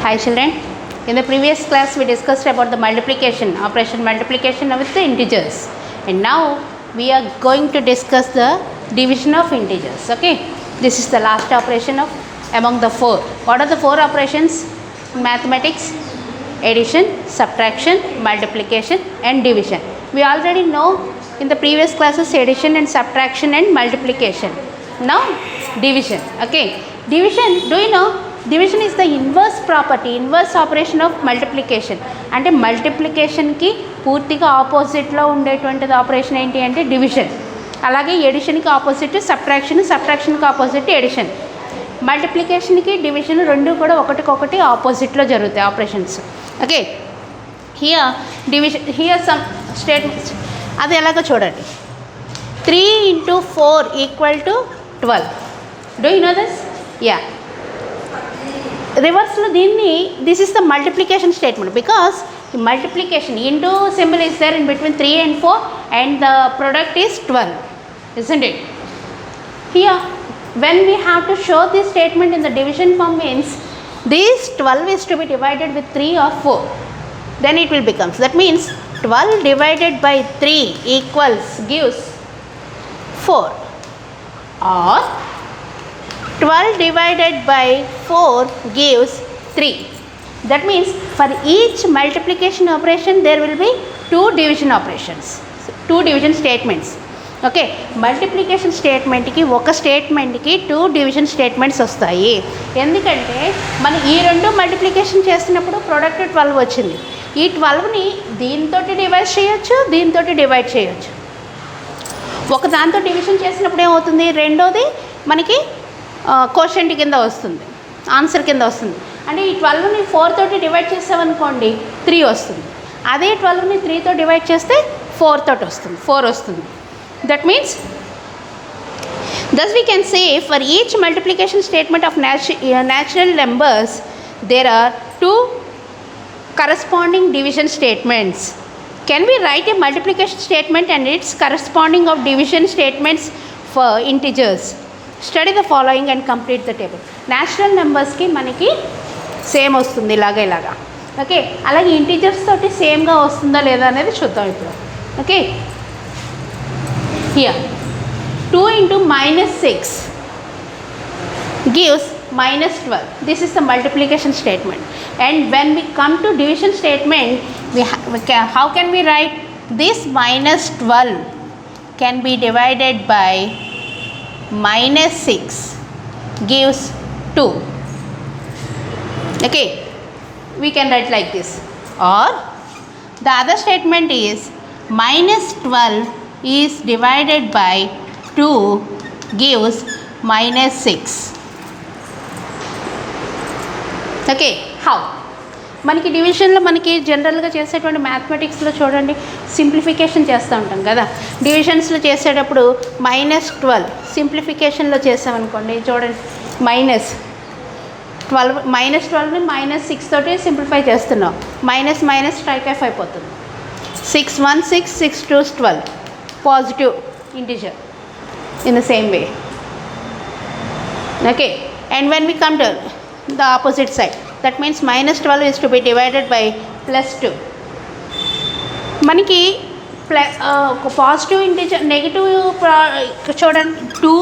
Hi children, in the previous class we discussed about the operation multiplication with the integers, and now we are going to discuss the division of integers. Okay, this is the last operation of among the four. What are the four operations in mathematics? Addition, subtraction, multiplication and division. We already know in the previous classes addition and subtraction and multiplication. Now division. Okay, division, do you know division is the inverse operation of multiplication. అంటే మల్టిప్లికేషన్కి పూర్తిగా ఆపోజిట్లో ఉండేటువంటిది operation ఏంటి అంటే division. అలాగే ఎడిషన్కి opposite సబ్ట్రాక్షన్కి opposite edition. మల్టిప్లికేషన్కి division రెండు కూడా ఒకటికొకటి ఆపోజిట్లో జరుగుతాయి operations. Okay, here some statements, అది ఎలాగో చూడండి. 3 × 4 = 12. Do you know this? Yeah, రివర్స్లో దీన్ని this is the multiplication statement because the multiplication into symbol is there in between 3 and 4 and the product is 12, isn't it? Here when we have to show this statement in the division form means this 12 is to be divided with 3 or 4, then it will becomes, that means 12 divided by 3 gives 4, or 12 divided by 4 gives 3. That means for each multiplication operation there will be two division operations, two division statements. Okay, multiplication statement ki oka statement ki two division statements vastayi. Endukante మనం ఈ రెండు multiplication చేస్తున్నప్పుడు product 12 వచ్చింది. ఈ 12ని దీంతోటి divide చేయొచ్చు, దీంతోటి divide చేయొచ్చు. ఒక దాంతో డివిజన్ చేసినప్పుడు ఏమవుతుంది, రెండోది మనకి కోషెంట్ కింద వస్తుంది, ఆన్సర్ కింద వస్తుంది. అంటే ఈ 12ని 4 తోటి డివైడ్ చేసామనుకోండి 3 వస్తుంది. అదే 12ని 3తో డివైడ్ చేస్తే 4 తోటి వస్తుంది, 4 వస్తుంది. That means thus we can say for each multiplication statement of natural numbers there are two corresponding division statements. Can we write a multiplication statement and its corresponding of division statements for integers? Study the following and complete the table. Natural numbers ki maniki same వస్తుంది ఇలాగా. Okay, అలాగే integers తోటి సేమ్గా వస్తుందా లేదా అనేది చూద్దాం ఇప్పుడు. Okay, here 2 × -6 gives -12. This is the multiplication statement. And when we come to division statement, how can we write this? -12 can be divided by -6 gives 2. Okay, we can write like this. Or the other statement is -12 is divided by 2 gives -6. Okay, how? మనకి డివిజన్లో మనకి జనరల్గా చేసేటువంటి మ్యాథమెటిక్స్లో చూడండి simplification చేస్తూ ఉంటాం కదా. డివిజన్స్లో చేసేటప్పుడు -12 సింప్లిఫికేషన్లో చేసామనుకోండి, చూడండి -12ని -6 తోటి సింప్లిఫై చేస్తున్నాం. మైనస్ స్ట్రైక్ ఆఫ్ అయిపోతుంది. 6 1 6 6 2 12 positive integer in the same way. Okay, and when we come to the opposite side, that means -12 is to be divided by +2. మనకి ఒక పాజిటివ్ ఇంటిజర్ నెగిటివ్ చూడండి, 2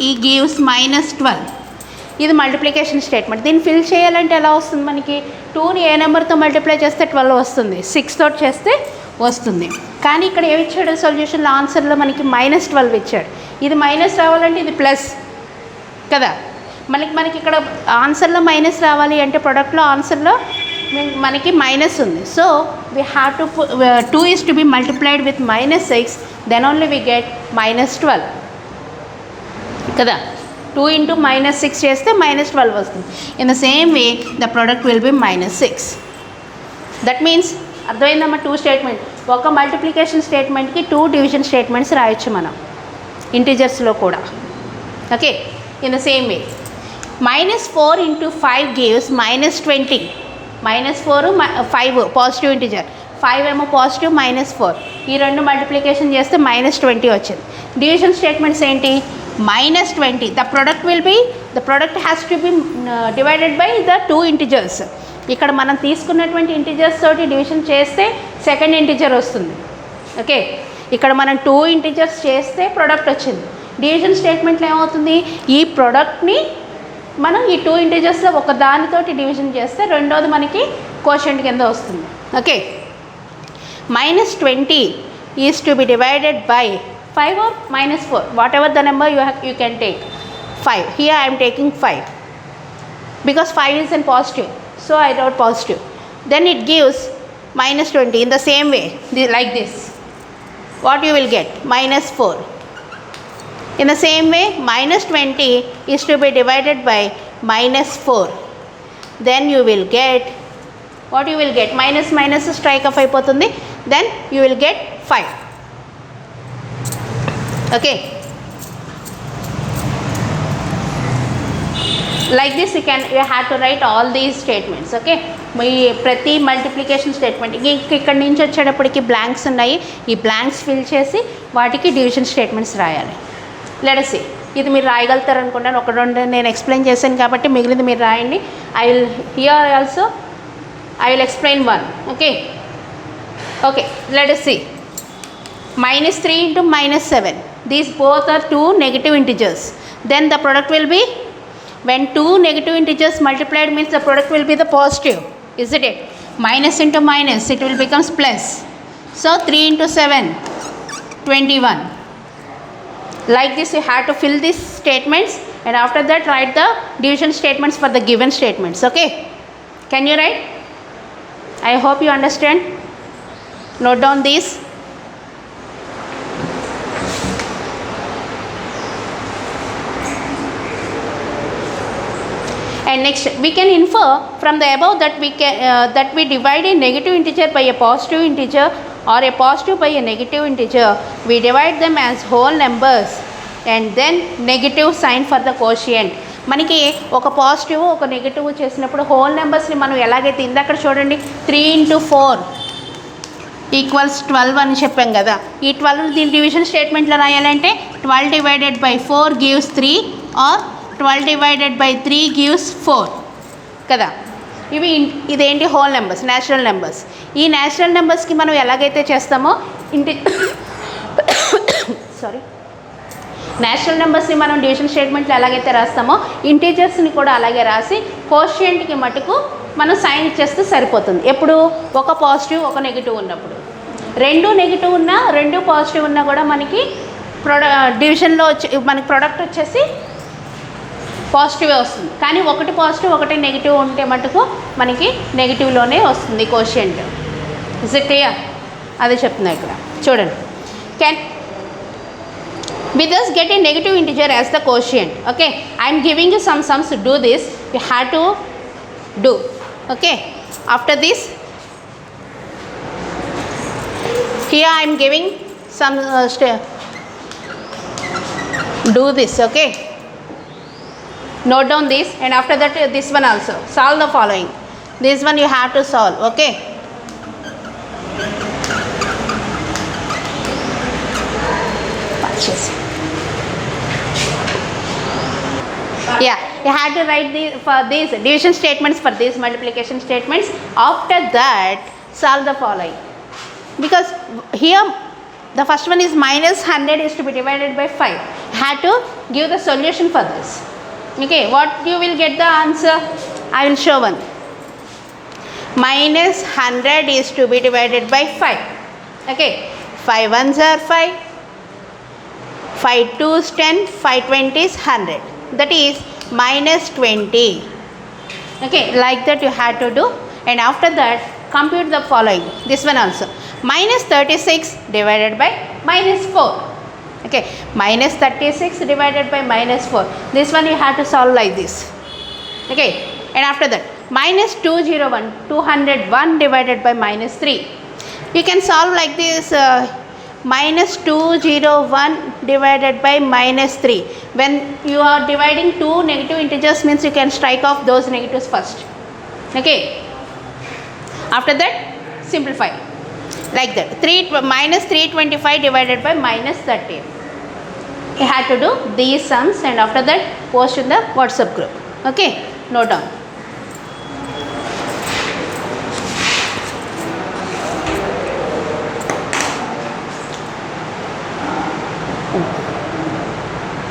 × gives -12. ఇది మల్టిప్లికేషన్ స్టేట్మెంట్. దీన్ని fill చేయాలంటే ఎలా వస్తుంది, మనకి 2ని ఏ నెంబర్తో మల్టిప్లై చేస్తే 12 వస్తుంది, 6 తోటి చేస్తే వస్తుంది. కానీ ఇక్కడ ఏమి ఇచ్చాడు సొల్యూషన్లో, ఆన్సర్లో మనకి -12 ఇచ్చాడు. ఇది మైనస్ రావాలంటే ఇది ప్లస్ కదా. మనకి ఇక్కడ ఆన్సర్లో మైనస్ రావాలి అంటే ప్రొడక్ట్లో ఆన్సర్లో మనకి మైనస్ ఉంది. So we have to 2 is to be multiplied with -6, then only we get -12 కదా. 2 × -6 చేస్తే -12 వస్తుంది. In the same way the product will be -6. That means అర్థమైందమ్మా, 2 స్టేట్మెంట్. ఒక మల్టిప్లికేషన్ స్టేట్మెంట్కి 2 డివిజన్ స్టేట్మెంట్స్ రాయొచ్చు మనం ఇంటీజర్స్లో కూడా. Okay, in the same way -4 × 5 gives -20. -4 5 positive integer, 5 ఏమో positive, -4 ఈ రెండు మల్టిప్లికేషన్ చేస్తే -20 వచ్చింది. డివిజన్ స్టేట్మెంట్స్ ఏంటి, minus 20. The product has to be divided by the two integers. ఇక్కడ మనం తీసుకున్నటువంటి ఇంటిజర్స్ తోటి డివిజన్ చేస్తే సెకండ్ ఇంటిజర్ వస్తుంది. ఓకే, ఇక్కడ మనం 2 ఇంటిజర్స్ చేస్తే ప్రోడక్ట్ వచ్చింది. డివిజన్ స్టేట్మెంట్లో ఏమవుతుంది, ఈ ప్రోడక్ట్ని మనం ఈ 2 ఇంటిజర్స్లో ఒక దానితోటి డివిజన్ చేస్తే రెండోది మనకి కోషెంట్ కింద వస్తుంది. Okay, -20 is to be divided by 5 or -4, whatever the number you can take. 5, here I am taking 5 because 5 is in positive, so I wrote positive. Then it gives -20 in the same way, like this. What you will get? -4. In the same way, -20 is to be divided by -4. Then you will get, what you will get? Minus strike off అయిపోతుంది. Then you will get 5. Okay, like this you have to write all these statements. Okay, మీ ప్రతి multiplication statement ఇక్కడి నుంచి వచ్చేటప్పటికి blanks ఉన్నాయి, ఈ blanks fill చేసి వాటికి division statements రాయాలి. లెట్ us see, ఇది మీరు రాయగలుగుతారు అనుకుంటాను. ఒక రెండు నేను ఎక్స్ప్లెయిన్ చేశాను కాబట్టి మిగిలింది మీరు రాయండి. Here also I will explain one. Okay, let us see. -3 into -7, these both are two negative integers. Then the product will be, when two negative integers multiplied means the product will be the positive, isn't it? Minus into minus, it will becomes plus. So 3 into 7, 21. Like this you have to fill these statements, and after that write the division statements for the given statements. Okay, can you write? I hope you understand. Note down these. And next we can infer from the above that we divide a negative integer by a positive integer or a positive by a negative integer. We divide them as whole numbers and then negative sign for the quotient. మనకి ఒక positive ఒక negative చేసినప్పుడు whole నెంబర్స్ని మనం ఎలాగైతే ఇందాక చూడండి 3 into 4 equals 12 అని చెప్పాం కదా. ఈ 12 దీని డివిజన్ స్టేట్మెంట్లో రాయాలంటే 12 divided by 4 gives 3 or 12 divided by 3 gives 4 కదా. ఇదేంటి హోల్ నెంబర్స్, న్యాచురల్ నెంబర్స్. ఈ న్యాచురల్ నెంబర్స్కి మనం ఎలాగైతే చేస్తామో న్యాచురల్ నెంబర్స్ని మనం డివిజన్ స్టేట్మెంట్లో ఎలాగైతే రాస్తామో ఇంటీజర్స్ని కూడా అలాగే రాసి కోషియంట్కి మటుకు మనం సైన్ ఇచ్చేస్తే సరిపోతుంది. ఎప్పుడు ఒక పాజిటివ్ ఒక నెగిటివ్ ఉన్నప్పుడు. రెండు నెగిటివ్ ఉన్నా రెండు పాజిటివ్ ఉన్నా కూడా మనకి డివిజన్లో మనకి ప్రోడక్ట్ వచ్చేసి పాజిటివే వస్తుంది. కానీ ఒకటి పాజిటివ్ ఒకటి నెగిటివ్ ఉంటే మటుకు మనకి నెగిటివ్లోనే వస్తుంది కోషియంట్. Is it clear? అదే చెప్తున్నా ఇక్కడ చూడండి. We thus get a negative integer as the quotient. Okay, I am giving you some sums to do this. You have to do. Okay, after this here I am giving some do this. Okay, note down this, and after that this one also solve the following. This one you have to solve. Okay, yeah, you have to write for these division statements, for these multiplication statements. After that solve the following, because here the first one is -100 is to be divided by 5. You have to give the solution for this. Okay, what you will get the answer? I will show one. -100 is to be divided by 5. Okay, 5 ones are 5, 5 2s 10, 5 20s 100. That is -20. Okay, like that you have to do. And after that compute the following. This one also -36 divided by -4. Okay, -36 divided by -4. This one you have to solve like this. Okay, and after that -201 201 divided by -3. You can solve like this. -201 divided by -3. When you are dividing two negative integers means you can strike off those negatives first. Okay, after that simplify like that. -325 divided by -13. he had to do these sums and after that post in the WhatsApp group. Okay, note down.